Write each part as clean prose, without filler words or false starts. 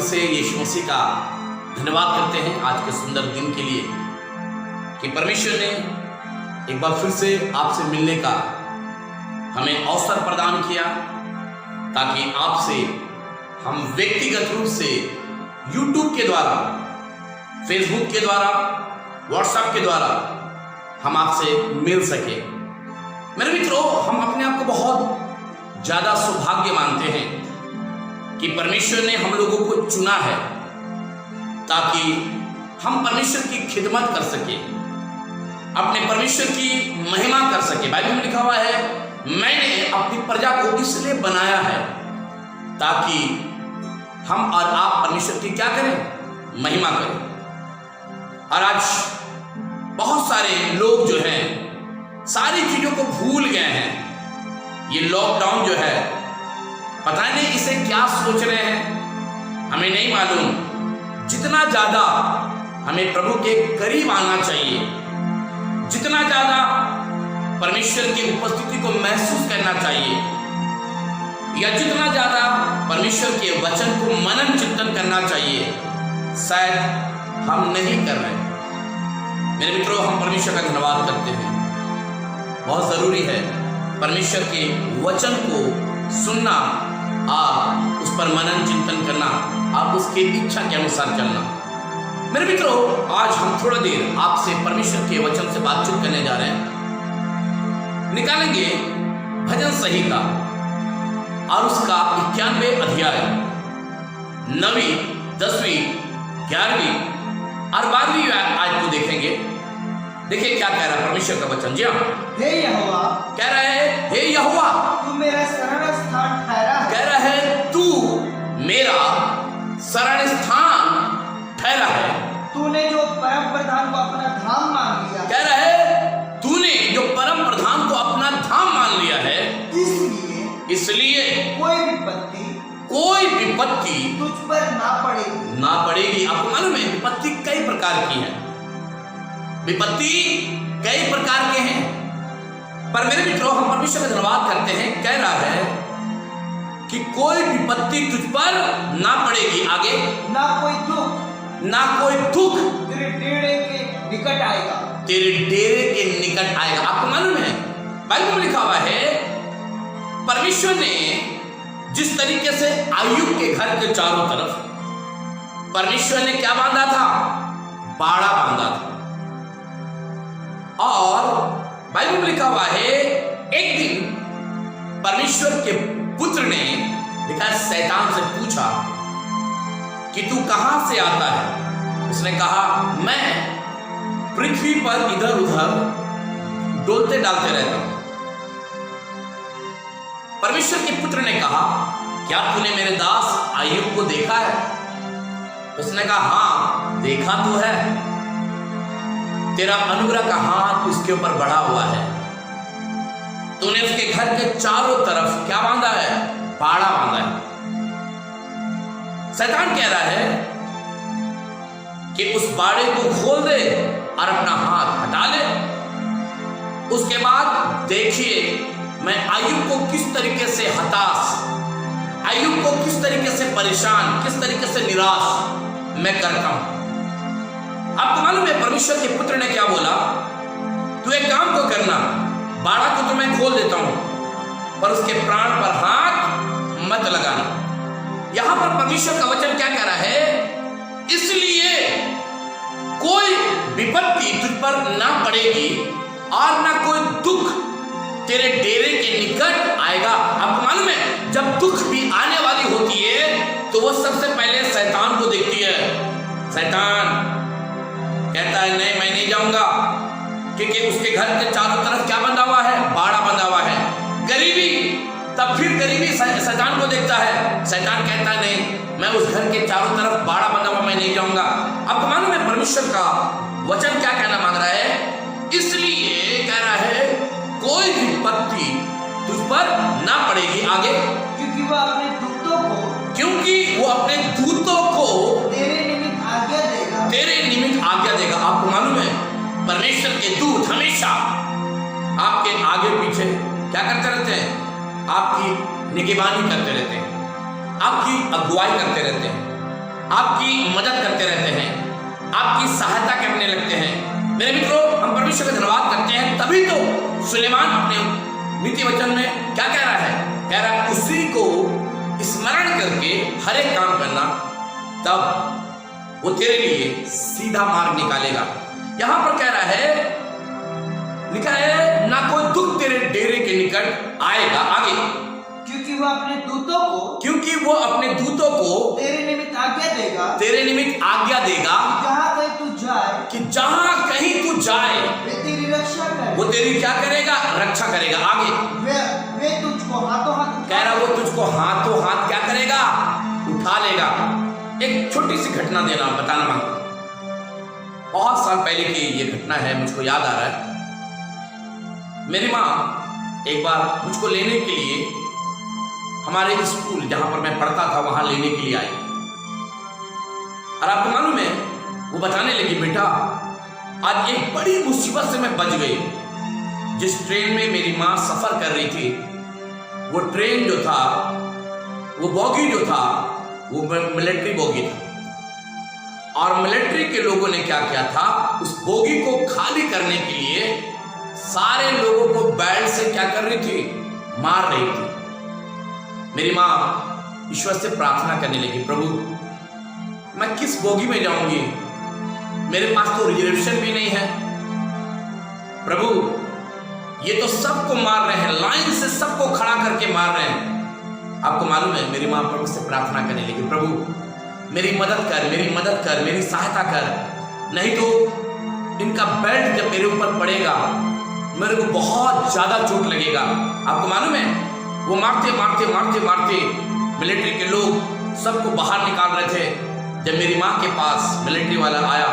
से यीशु मसीह का धन्यवाद करते हैं आज के सुंदर दिन के लिए कि परमेश्वर ने एक बार फिर से आपसे मिलने का हमें अवसर प्रदान किया ताकि आपसे हम व्यक्तिगत रूप से YouTube के द्वारा, Facebook के द्वारा, WhatsApp के द्वारा हम आपसे मिल सके। मेरे मित्रों, हम अपने आप को बहुत ज़्यादा सौभाग्य मानते हैं कि परमेश्वर ने हम लोगों को चुना है ताकि हम परमेश्वर की खिदमत कर सके, अपने परमेश्वर की महिमा कर सके। बाइबल में लिखा हुआ है, मैंने अपनी प्रजा को इसलिए बनाया है ताकि हम और आप परमेश्वर की क्या करें, महिमा करें। और आज बहुत सारे लोग जो हैं सारी चीजों को भूल गए हैं। ये लॉकडाउन जो है, पता नहीं इसे क्या सोच रहे हैं, हमें नहीं मालूम। जितना ज्यादा हमें प्रभु के करीब आना चाहिए, जितना ज्यादा परमेश्वर की उपस्थिति को महसूस करना चाहिए, या जितना ज्यादा परमेश्वर के वचन को मनन चिंतन करना चाहिए, शायद हम नहीं कर रहे। मेरे मित्रों, हम परमेश्वर का धन्यवाद करते हैं। बहुत जरूरी है परमेश्वर के वचन को सुनना और उस पर मनन चिंतन करना, आप उसकी इच्छा के अनुसार चलना। मेरे मित्रों, आज हम थोड़ा देर आपसे परमेश्वर के वचन से बातचीत करने जा रहे हैं। निकालेंगे भजन संहिता और उसका 91 अध्याय, 9वीं, 10वीं, 11वीं और 12वीं आयत को देखेंगे। देखिए क्या कह रहा है परमेश्वर का वचन। जी हाँ, हे यहोवा, कह रहा है, हे यहोवा, तू मेरा शरण स्थान ठहरा है। कह रहा है, तू मेरा शरण स्थान ठहरा है। तूने जो परम प्रधान को अपना धाम मान लिया, कह रहा है, तूने जो परम प्रधान को अपना धाम मान लिया है, इसलिए कोई विपत्ति तुझ पर ना पड़ेगी। आपको मालूम है विपत्ति कई प्रकार की है, विपत्ति कई प्रकार के हैं, पर मेरे मित्रों, हम परमेश्वर का धन्यवाद करते हैं। कह रहा है कि कोई विपत्ति तुझ पर ना पड़ेगी। आगे, ना कोई दुख तेरे डेरे के निकट आएगा। आपको मालूम है बाइबल में लिखा हुआ है, परमेश्वर ने जिस तरीके से अय्यूब के घर के चारों तरफ परमेश्वर ने क्या बांधा था, बाड़ा बांधा था। और बाइबल में लिखा हुआ है, एक दिन परमेश्वर के पुत्र ने लिखा शैतान से पूछा कि तू कहां से आता है। उसने कहा, मैं पृथ्वी पर इधर उधर डोलते डालते रहता हूं। परमेश्वर के पुत्र ने कहा, क्या तूने मेरे दास अय्यूब को देखा है? उसने कहा, हां देखा तो है, तेरा अनुग्रह का हाथ उसके ऊपर बढ़ा हुआ है। तूने उसके घर के चारों तरफ क्या बांधा है, बाड़ा बांधा है। शैतान कह रहा है कि उस बाड़े को खोल दे और अपना हाथ हटा ले। उसके बाद देखिए मैं अय्यूब को किस तरीके से हताश, अय्यूब को किस तरीके से परेशान, किस तरीके से निराश मैं करता हूं। आपको मालूम है परमेश्वर के पुत्र ने क्या बोला, तू एक काम को करना, बाड़ा को तो मैं खोल देता हूं पर उसके प्राण पर हाथ मत लगाना। यहां पर परमेश्वर का वचन क्या कह रहा है, इसलिए कोई विपत्ति तुझ पर ना पड़ेगी और ना कोई दुख तेरे डेरे के निकट आएगा। आपको मालूम है जब दुख भी आने वाली होती है तो वो सबसे पहले शैतान को देखती है। शैतान कहता है, नहीं मैं नहीं जाऊंगा, क्योंकि उसके घर के चारों तरफ क्या बंधा हुआ है, बाड़ा बंधा हुआ है। गरीबी, तब फिर गरीबी शैतान को देखता है। शैतान कहता है, नहीं मैं उस घर के चारों तरफ बाड़ा बंधा हुआ मैं नहीं जाऊंगा। आपको मालूम है परमेश्वर का वचन क्या कहना मांग रहा है, इसलिए कह रहा है कोई विपत्ति तुझ पर ना पड़ेगी। आगे, क्योंकि वो अपने दूतों को तेरे निमित्त आज्ञा देगा। आपको मालूम है परमेश्वर के दूत हमेशा आपके आगे पीछे क्या करते रहते हैं, आपकी निगरानी करते रहते हैं, आपकी अगुवाई करते रहते हैं। आपकी मदद करते रहते हैं, आपकी सहायता करने लगते हैं। मेरे मित्रों, हम परमेश्वर का धन्यवाद करते हैं। तभी तो सुलेमान अपने नीति वचन में क्या कह रहा है? कह रहा है उसी को स्मरण करके हर एक काम करना, तब वो तेरे लिए सीधा मार्ग निकालेगा। यहां पर कह रहा है, लिखा है ना कोई दुख तेरे डेरे के निकट आएगा। आगे, क्योंकि वो अपने दूतों को तेरे निमित्त आज्ञा देगा कि जहां कहीं तू जाए वे तेरी रक्षा करें। वो तेरी क्या करेगा? रक्षा करेगा। आगे, वे तुझको हाथों हाथ कह रहा, वो तुझको हाथों हाथ क्या करेगा? उठा लेगा। एक छोटी सी घटना बताना मांगता हूं। बहुत साल पहले की ये घटना है, मुझको याद आ रहा है। मेरी माँ एक बार मुझको लेने के लिए हमारे स्कूल जहां पर मैं पढ़ता था वहां लेने के लिए आई, और आपको मालूम है वो बताने लगी, बेटा आज एक बड़ी मुसीबत से मैं बच गई। जिस ट्रेन में मेरी माँ सफर कर रही थी, वो ट्रेन जो था, वो बोगी जो था, वो मिलिट्री बोगी था। और मिलिट्री के लोगों ने क्या किया था, उस बोगी को खाली करने के लिए सारे लोगों को बेल्ट से क्या कर रही थी? मार रही थी। मेरी माँ ईश्वर से प्रार्थना करने लगी, प्रभु मैं किस बोगी में जाऊंगी? मेरे पास तो रिजर्वेशन भी नहीं है। प्रभु ये तो सबको मार रहे हैं, लाइन से सबको खड़ा करके मार रहे हैं। आपको मालूम है, मेरी माँ प्रभु से प्रार्थना करने लगी, प्रभु मेरी मदद कर, मेरी सहायता कर, नहीं तो इनका बेल्ट जब मेरे ऊपर पड़ेगा मेरे को बहुत ज्यादा चोट लगेगा। आपको मालूम है वो मारते मिलिट्री के लोग सबको बाहर निकाल रहे थे। जब मेरी माँ के पास मिलिट्री वाला आया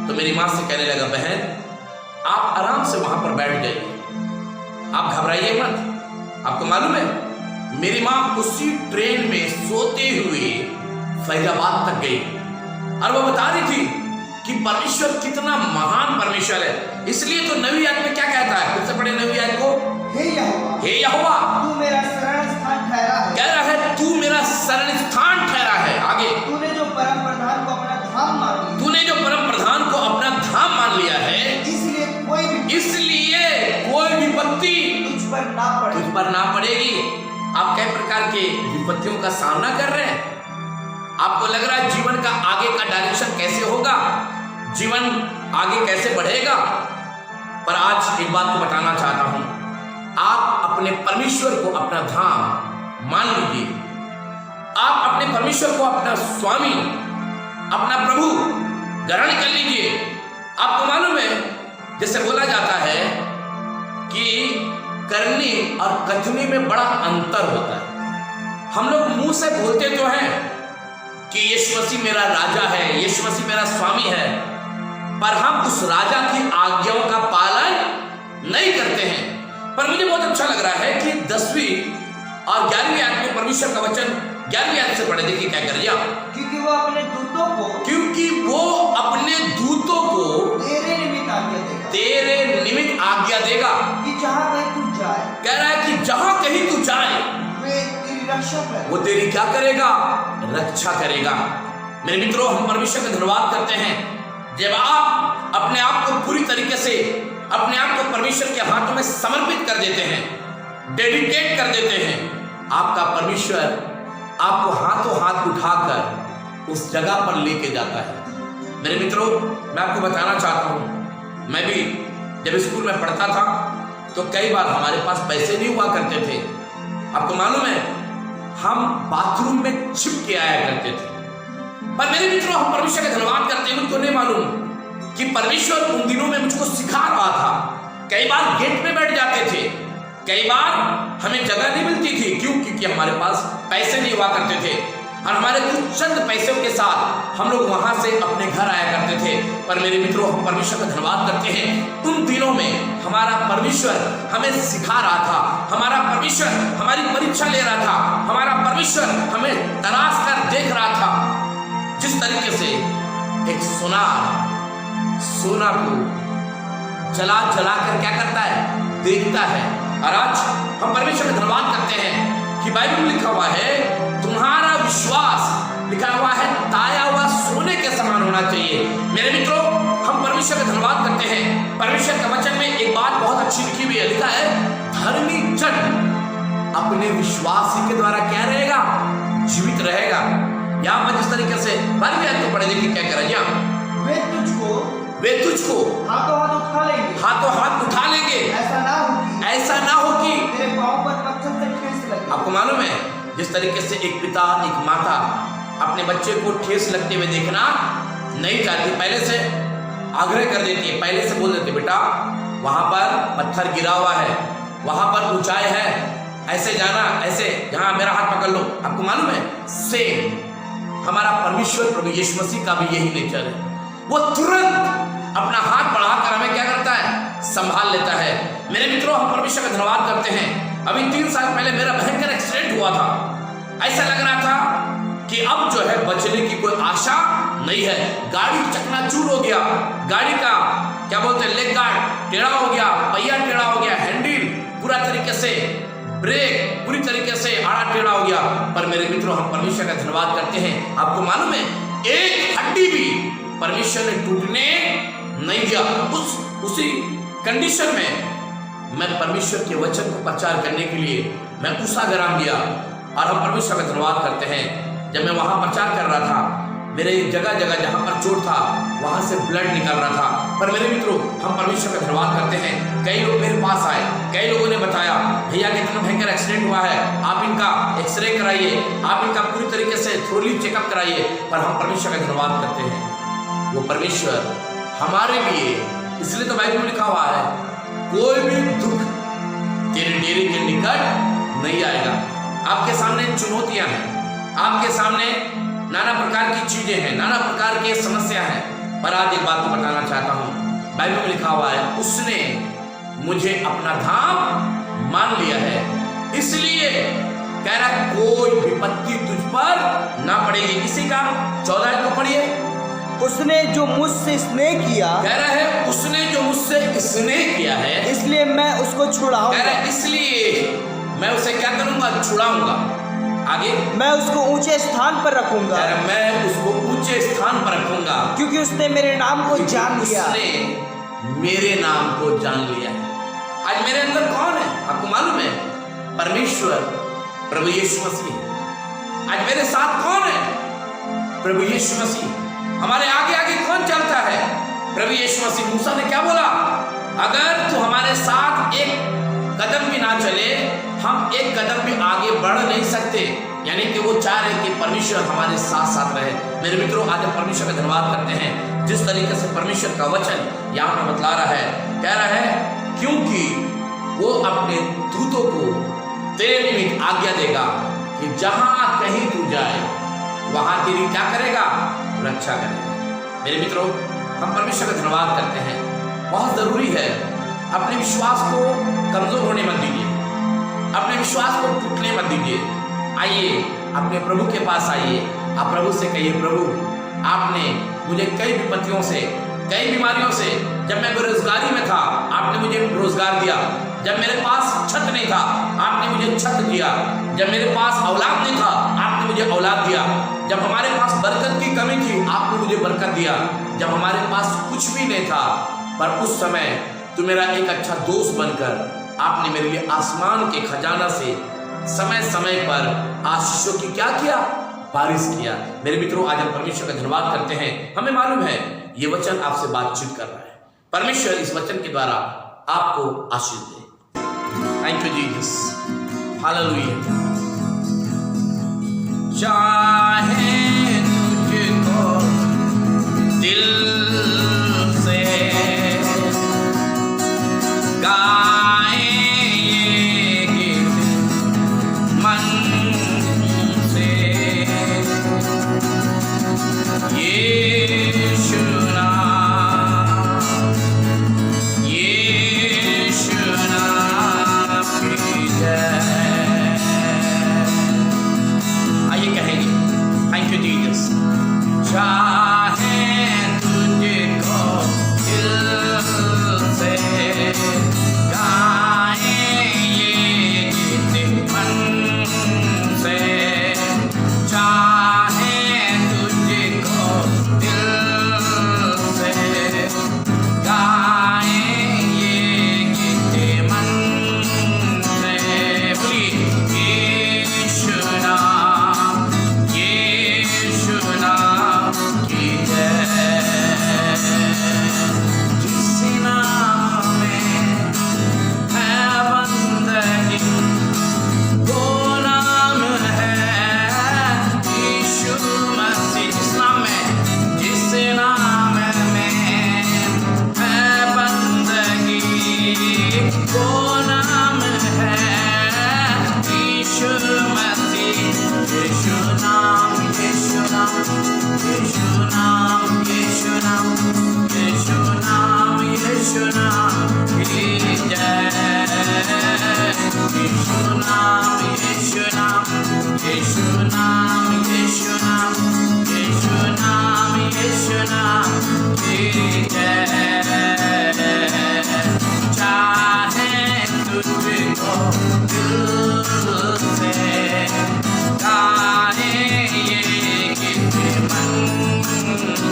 तो मेरी माँ से कहने लगा, बहन आप आराम से वहां पर बैठ जाइए, आप घबराइए मत। आपको मालूम है मेरी माँ उसी ट्रेन में सोते हुए फैजाबाद तक गई, और वो बता रही थी कि परमेश्वर कितना महान परमेश्वर है। इसलिए तो नबी आयत में क्या कहता है? फिर से पढ़े नबी आयत को, हे यहोवा तू मेरा शरण स्थान ठहरा है। कह रहा है तू मेरा शरण स्थान ठहरा है। आगे, तूने जो परम प्रधान को अपना धाम मान लिया है, इसलिए कोई विपत्ति तुझ पर ना पड़ेगी। आप कई प्रकार के विपत्तियों का सामना कर रहे हैं। आपको लग रहा है जीवन का आगे का डायरेक्शन कैसे होगा, जीवन आगे कैसे बढ़ेगा, पर आज एक बात को बताना चाहता हूं, आप अपने परमेश्वर को अपना धाम मान लीजिए। आप अपने परमेश्वर को अपना स्वामी, अपना प्रभु ग्रहण कर लीजिए। आपको मालूम है जैसे बोला जाता है कि करने और कथनी में बड़ा अंतर होता है। हम लोग मुंह से बोलते तो हैं कि यीशु मसीह मेरा राजा है, यीशु मसीह मेरा स्वामी है, पर हम उस राजा की आज्ञाओं का पालन नहीं करते हैं। पर मुझे बहुत अच्छा लग रहा है कि 10वीं और 11वीं आयत में परमेश्वर का वचन 11वीं आयत से पढ़े, देखिए क्या कर दिया, क्योंकि वो अपने दूतों को तेरे निमित्त आज्ञा देगा कि जहां कहीं तू जाए। कह रहा है कि जहां कहीं तू जाए वो तेरी क्या करेगा? रक्षा करेगा। मेरे मित्रों, हम परमेश्वर का धन्यवाद करते हैं जब आप अपने आप को पूरी तरीके से अपने आप को परमेश्वर के हाथों में समर्पित कर देते हैं, डेडिकेट कर देते हैं। आपका परमेश्वर आपको हाथों हाथ उठाकर उस जगह पर लेके जाता है। मेरे मित्रों, मैं आपको बताना चाहता हूं, मैं भी जब स्कूल में पढ़ता था तो कई बार हमारे पास पैसे नहीं हुआ करते थे। आपको मालूम है हम बाथरूम में छिप के आया करते थे। पर मेरे मित्रों, हम परमेश्वर का धन्यवाद करते हैं, मुझको नहीं मालूम कि परमेश्वर उन दिनों में मुझको सिखा रहा था। कई बार गेट में बैठ जाते थे, कई बार हमें जगह नहीं मिलती थी। क्यों? क्योंकि हमारे पास पैसे नहीं हुआ करते थे, और हमारे कुछ चंद पैसों के साथ हम लोग वहां से अपने घर आया करते थे। पर मेरे मित्रों, हम परमेश्वर का धन्यवाद करते हैं, उन दिनों में हमारा परमेश्वर हमें सिखा रहा था, हमारा परमेश्वर हमारी परीक्षा ले रहा था, हमारा परमेश्वर हमें तराश कर देख रहा था। जिस तरीके से एक सोना को जला कर क्या करता है? देखता है। और आज हम परमेश्वर का धन्यवाद करते हैं कि बाइबल में लिखा हुआ है, तुम्हारा विश्वास लिखा हुआ है ताया हुआ सोने के समान होना चाहिए। मेरे मित्रों, हम परमेश्वर का धन्यवाद करते हैं। परमेश्वर के वचन में एक बात बहुत अच्छी लिखी हुई है, लिखा है धर्मी जन अपने विश्वासी के द्वारा क्या रहेगा, जीवित रहेगा। यहाँ पर जिस तरीके से बारहवीं आयत को पढ़े, देखिए क्या कह रहा है, वे तुझको हाथों हाथ उठा लेंगे, ऐसा ना हो कि तेरे पांव पर पत्थर से ठेस लगे। आपको मालूम है, जिस तरीके से एक पिता एक माता अपने बच्चे को ठेस लगते हुए देखना नहीं चाहती, पहले से आग्रह कर देती है, पहले से बोल देती बेटा वहां पर पत्थर गिरा हुआ है, वहां पर ऊंचाई है, ऐसे जाना, ऐसे जहां मेरा हाथ पकड़ लो। आपको मालूम है, सेम हमारा परमेश्वर प्रभु यीशु मसीह का भी यही नेचर है। वो तुरंत अपना हाथ बढ़ाकर हमें क्या करता है, संभाल लेता है। मेरे मित्रों, हम परमेश्वर का धन्यवाद करते हैं। अभी 3 साल पहले मेरा भयंकर एक्सीडेंट हुआ था। ऐसा लग रहा था कि अब जो है बचने की कोई आशा नहीं है। गाड़ी चकनाचूर हो गया, गाड़ी का क्या बोलते हैं लेग गार्ड टेढ़ा हो गया, पहिया टेढ़ा हो गया, हैंडल पूरा तरीके से, ब्रेक पूरी तरीके से आड़ा टेढ़ा हो गया। पर मेरे मित्रों, हम परमेश्वर का धन्यवाद करते हैं। आपको मालूम है, एक हड्डी भी परमेश्वर ने टूटने नहीं दिया। उसी कंडीशन में मैं परमेश्वर के वचन को प्रचार करने के लिए मैं उषाग्राम गया, और हम परमेश्वर का धन्यवाद करते हैं। जब मैं वहां प्रचार कर रहा था, मेरे जगह जगह जहां पर चोट था वहां से ब्लड निकल रहा था। पर मेरे मित्रों, हम परमेश्वर का धन्यवाद करते हैं। कई लोग मेरे पास आए, कई लोगों ने बताया भैया कितना भयंकर एक्सीडेंट हुआ है, आप इनका एक्सरे कराइए, आप इनका पूरी तरीके से थोड़ी चेकअप कराइए। पर हम परमेश्वर का धन्यवाद करते हैं, वो परमेश्वर हमारे लिए, इसलिए तो बाइबल में लिखा हुआ है कोई भी दुख तेरे डेरे के निकट नहीं आएगा। आपके सामने चुनौतियां हैं, आपके सामने नाना प्रकार की चीजें हैं, नाना प्रकार की समस्या हैं, पर आज एक बात तो बताना चाहता हूं। बाइबल में लिखा हुआ है उसने मुझे अपना धाम मान लिया है, इसलिए कह रहा है कोई विपत्ति तुझ पर ना पड़ेगी। इसी का 14 को पढ़िए। उसने जो मुझसे स्नेह किया, कह रहा है उसने जो मुझसे स्नेह किया है, इसलिए मैं उसको छुड़ाऊंगा। कह रहा है इसलिए मैं उसे क्या करूंगा, छुड़ाऊंगा। आगे, मैं उसको ऊंचे स्थान पर रखूंगा, कह रहा है मैं उसको ऊंचे स्थान पर रखूंगा, क्योंकि उसने मेरे नाम को जान लिया। उसने मेरे नाम को जान लिया है। आज मेरे अंदर कौन है, आपको मालूम है? परमेश्वर प्रभु यीशु मसीह। आज मेरे साथ कौन है? प्रभु यीशु मसीह। हमारे आगे आगे कौन चलता है? प्रभु यीशु मसीह। मूसा ने क्या बोला, अगर तू हमारे साथ एक कदम भी ना चले, हम एक कदम भी आगे बढ़ नहीं सकते। यानी कि वो चाह रहे कि परमेश्वर हमारे साथ साथ रहे। मेरे मित्रों, आज हम परमेश्वर का धन्यवाद करते हैं, जिस तरीके से परमेश्वर का वचन यहाँ पर बतला रहा है। कह रहा है क्योंकि वो अपने दूतों को तेरे निमित्त आज्ञा देगा कि जहां कहीं तू जाए वहां तेरी क्या करेगा, रक्षा करेगा। मेरे मित्रों, हम परमेश्वर का धन्यवाद करते हैं। बहुत जरूरी है, अपने विश्वास को कमजोर होने मत दीजिए, अपने विश्वास को टूटने मत दीजिए। आइए अपने प्रभु के पास आइए, आप प्रभु से कहिए, प्रभु आपने मुझे कई विपत्तियों से, कई बीमारियों से, जब मैं बेरोजगारी में था आपने मुझे रोजगार दिया, जब मेरे पास छत नहीं था आपने मुझे छत दिया, जब मेरे पास औलाद नहीं था आपने मुझे औलाद दिया, जब हमारे पास बरकत की कमी थी आपने मुझे बरकत दिया, जब हमारे पास कुछ भी नहीं था, पर उस समय तू मेरा एक अच्छा दोस्त बनकर आपने मेरे लिए आसमान के खजाना से समय समय पर आशीषों की क्या किया, बारिश किया। मेरे मित्रों, आज हम परमेश्वर का धन्यवाद करते हैं। हमें मालूम है ये वचन आपसे बातचीत कर रहा है। परमेश्वर इस वचन के द्वारा आपको आशीष दे। Thank you Jesus, hallelujah. चाहे तुझको दिल से गाए ये गीत मन से, यीशु नाम की जय। आइए कहेंगे, थैंक यू जीसस। चाहे तुझको दिल से गाए ये गीत मन से, चाहे यीशु नाम की जय। चाहे तुझको दिल से गाए ये गीत मन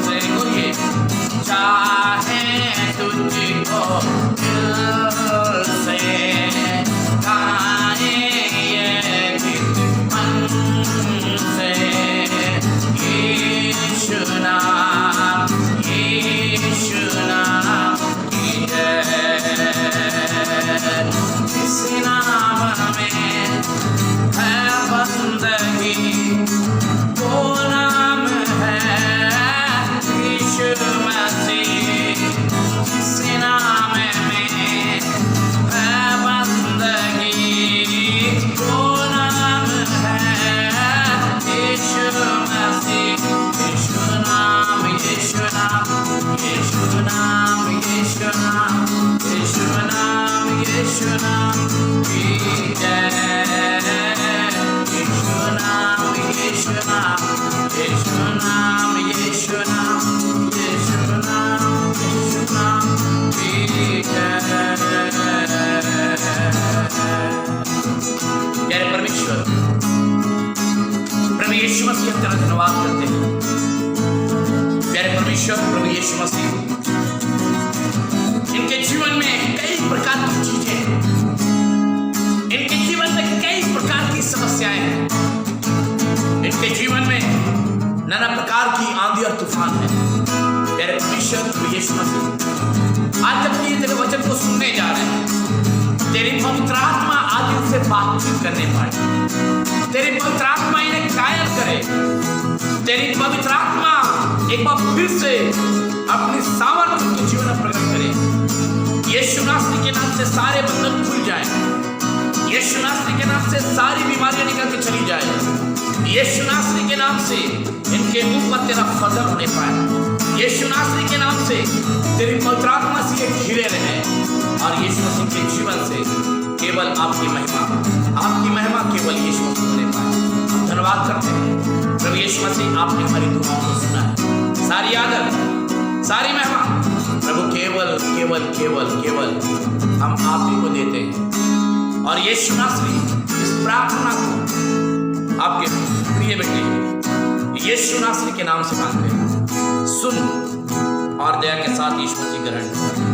से, बोलिए चाहे तुझको दिल से गाए ये गीत मन से। यीशु नाम की जय। इस नाम में है बंदगी, वो नाम है यीशु मसीह। इस नाम में है बंदगी, वो नाम है यीशु मसीह। यीशु नाम, यीशु नाम, यीशु नाम, यीशु नाम, यीशु नाम, यीशु नाम की जय। यीशु नाम, यीशु नाम, यीशु नाम, यीशु नाम, यीशु नाम, यीशु नाम की जय। प्यारे परमेश्वर, प्रभु यीशु मसीह तेरा धन्यवाद करते हैं। प्यारे परमेश्वर, प्रभु यीशु मसीह, इनके जीवन में कई प्रकार की चीजें हैं, इनके जीवन में कई प्रकार की समस्याएं हैं, इनके जीवन में नाना प्रकार की आंधी और तूफान है। प्यारे परमेश्वर, प्रभु यीशु मसीह, आज जब ये तेरे वचन को सुनने जा रहे हैं, तेरी पवित्र आत्मा आज इनसे बातचीत करने पाए, तेरी पवित्र आत्मा इन्हें कायल करे, तेरी पवित्र आत्मा एक बार फिर से अपनी सामर्थ्य उनके जीवन में प्रकट करे। यीशु नासरी के नाम से सारे बंधन खुल जाए, यीशु नासरी के नाम से सारी बीमारियां निकल के चली जाए, यीशु नासरी के नाम से इनके मुंह पर तेरा फजल होने पाए, यीशु नासरी के नाम से तेरी पवित्र आत्मा से ये घिरे रहे, और यीशु मसीह के जीवन से केवल आपकी महिमा केवल यीशु मसीह होने पाए। हम धन्यवाद करते हैं प्रभु यीशु मसीह, आपने हमारी दुआओं को सुना है। सारी आदर, सारी महिमा प्रभु केवल केवल केवल केवल हम आप ही को देते हैं, और यीशु नासरी इस प्रार्थना को आपके प्रिय बेटे यीशु नासरी के नाम से मांगते हैं। सुन और दया के साथ यीशु मसीह ग्रहण